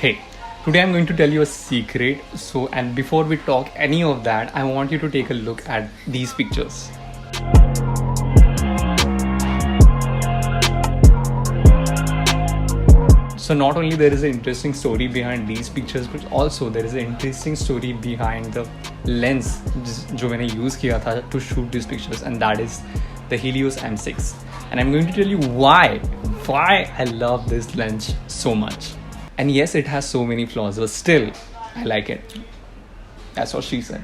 Hey, today I'm going to tell you a secret. And before we talk any of that, I want you to take a look at these pictures. So not only there is an interesting story behind these pictures, but also there is an interesting story behind the lens जो मैंने use किया था to shoot these pictures, and that is the Helios M6. And I'm going to tell you why I love this lens so much. And yes, it has so many flaws, but still, I like it. That's what she said.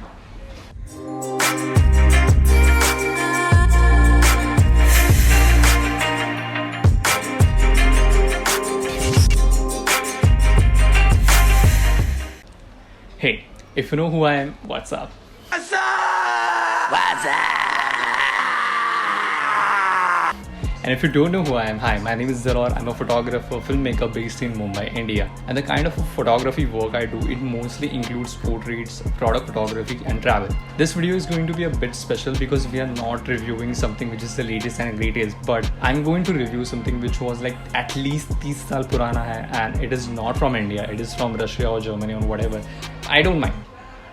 Hey, if you know who I am, what's up? What's up? What's up? And if you don't know who I am, hi, my name is Xelor. I'm a photographer, filmmaker based in Mumbai, India. And the kind of photography work I do, it mostly includes portraits, product photography and travel. This video is going to be a bit special because we are not reviewing something which is the latest and greatest, but I'm going to review something which was like at least 30 saal purana hai, and it is not from India, it is from Russia or Germany or whatever. I don't mind.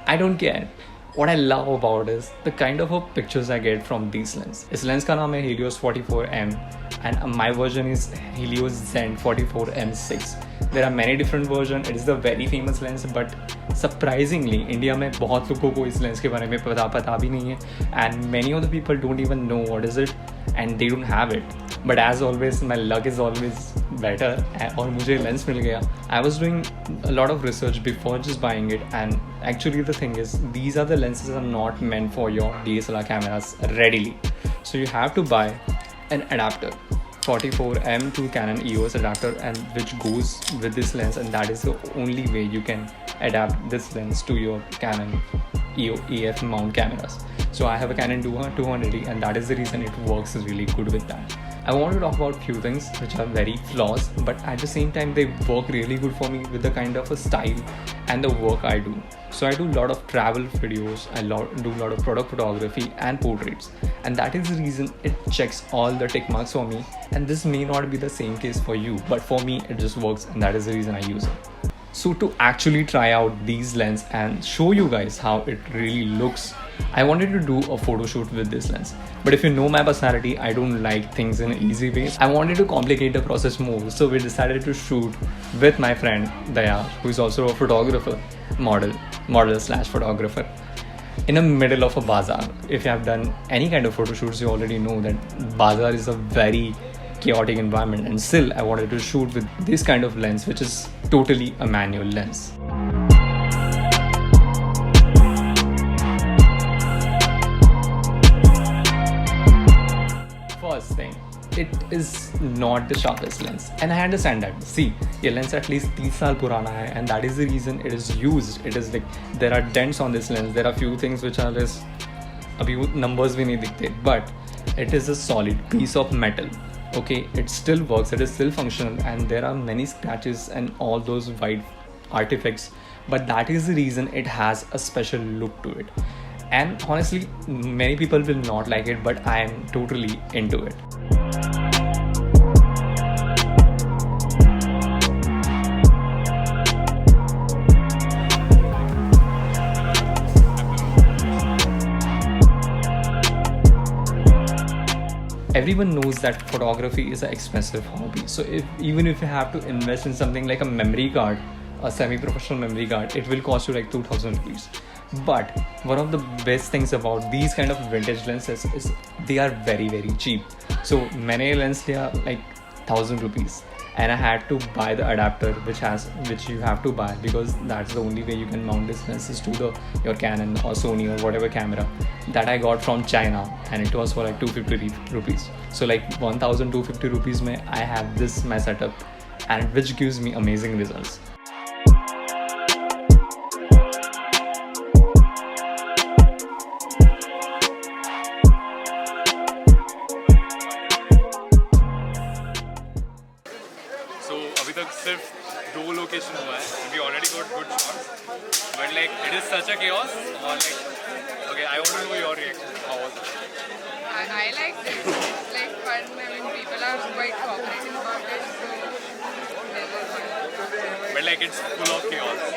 I don't care. What I love about is the kind of pictures I get from these lenses. This lens का नाम है Helios 44M and my version is Helios Zen 44M6. There are many different versions. It is the very famous lens, but surprisingly India में बहुत लोगों को इस lens के बारे में पता भी नहीं है, and many of the people don't even know what is it and they don't have it. But as always, my luck is always better और मुझे lens मिल गया. I was doing a lot of research before just buying it, and actually the thing is, these are the lenses are not meant for your DSLR cameras readily. So you have to buy an adapter, 44M to Canon EOS adapter, and which goes with this lens, and that is the only way you can adapt this lens to your Canon EF mount cameras. So I have a Canon 200D, and that is the reason it works really good with that. I want to talk about few things which are very flaws, but at the same time they work really good for me with the kind of a style and the work I do. So I do a lot of travel videos, I do a lot of product photography and portraits, and that is the reason it checks all the tick marks for me. And this may not be the same case for you, but for me it just works, and that is the reason I use it. So to actually try out these lenses and show you guys how it really looks, I wanted to do a photo shoot with this lens. But if you know my personality, I don't like things in an easy way. I wanted to complicate the process more, so we decided to shoot with my friend Daya, who is also a photographer, model/photographer, in the middle of a bazaar. If you have done any kind of photo shoots, you already know that bazaar is a very chaotic environment, and still I wanted to shoot with this kind of lens, which is totally a manual lens. First thing, it is not the sharpest lens, and I understand that. See, your lens at least 30 saal purana hai, and that is the reason it is used. It is like there are dents on this lens. There are few things which are just abhi numbers bhi nahi dikhte, but it is a solid piece of metal. Okay, it still works, it is still functional, and there are many scratches and all those white artifacts, but that is the reason it has a special look to it. And honestly, many people will not like it, but I am totally into it. Everyone knows that photography is an expensive hobby. So even if you have to invest in something like a memory card, a semi-professional memory card, it will cost you like 2,000 rupees. But one of the best things about these kind of vintage lenses is they are very, very cheap. So many lenses here like 1,000 rupees. And I had to buy the adapter which you have to buy, because that's the only way you can mount these lenses to your Canon or Sony or whatever camera that I got from China, and it was for like 250 rupees. So like 1,250 rupees mein I have this my setup, and which gives me amazing results. अभी तक सिर्फ 2 location हुआ है. We already got good shots, but like it is such a chaos. Or like, okay, I want to know your reaction. How was it? I liked it. It's like fun. I mean, people are quite cooperative about it, so there was fun. but like it's full of chaos.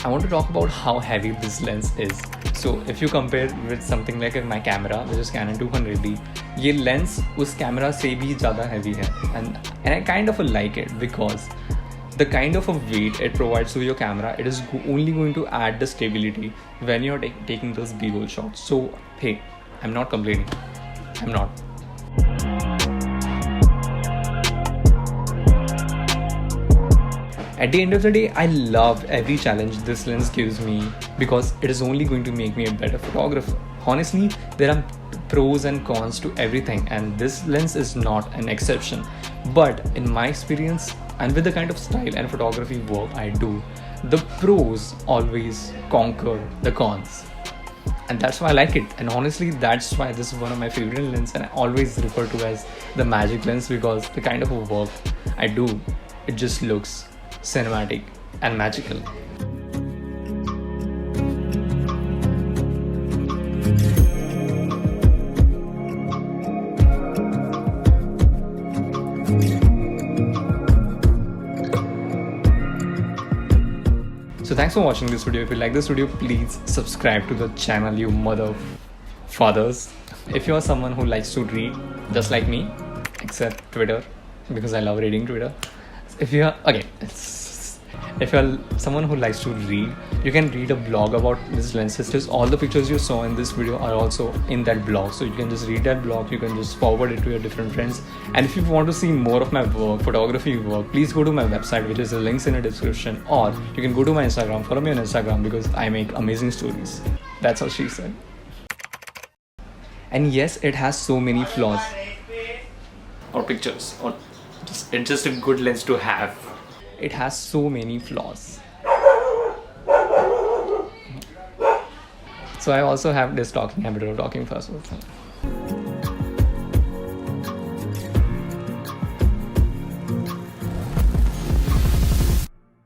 I want to talk about how heavy this lens is. So if you compare with something like my camera, which is Canon 200D, ये lens उस camera से भी ज़्यादा heavy है, and I kind of like it because the kind of a weight it provides to your camera, it is only going to add the stability when you're taking those B-roll shots. So hey, I'm not complaining. I'm not. At the end of the day, I love every challenge this lens gives me because it is only going to make me a better photographer. Honestly, there are pros and cons to everything, and this lens is not an exception. But in my experience, and with the kind of style and photography work I do, the pros always conquer the cons. And that's why I like it. And honestly, that's why this is one of my favorite lenses, and I always refer to as the magic lens because the kind of work I do, it just looks cinematic and magical. So thanks for watching this video. If you like this video, please subscribe to the channel, you mother fathers. If you are someone who likes to read just like me, except Twitter, because I love reading Twitter. If you are if you're someone who likes to read, you can read a blog about this lens system. All the pictures you saw in this video are also in that blog, so you can just read that blog, you can just forward it to your different friends. And if you want to see more of my work, photography work, please go to my website, which is the links in the description, or you can go to my Instagram, follow me on Instagram because I make amazing stories. That's what she said. And yes, it has so many flaws, or pictures, or it's just a good lens to have. It has so many flaws. So I also have this talking habit of talking fast.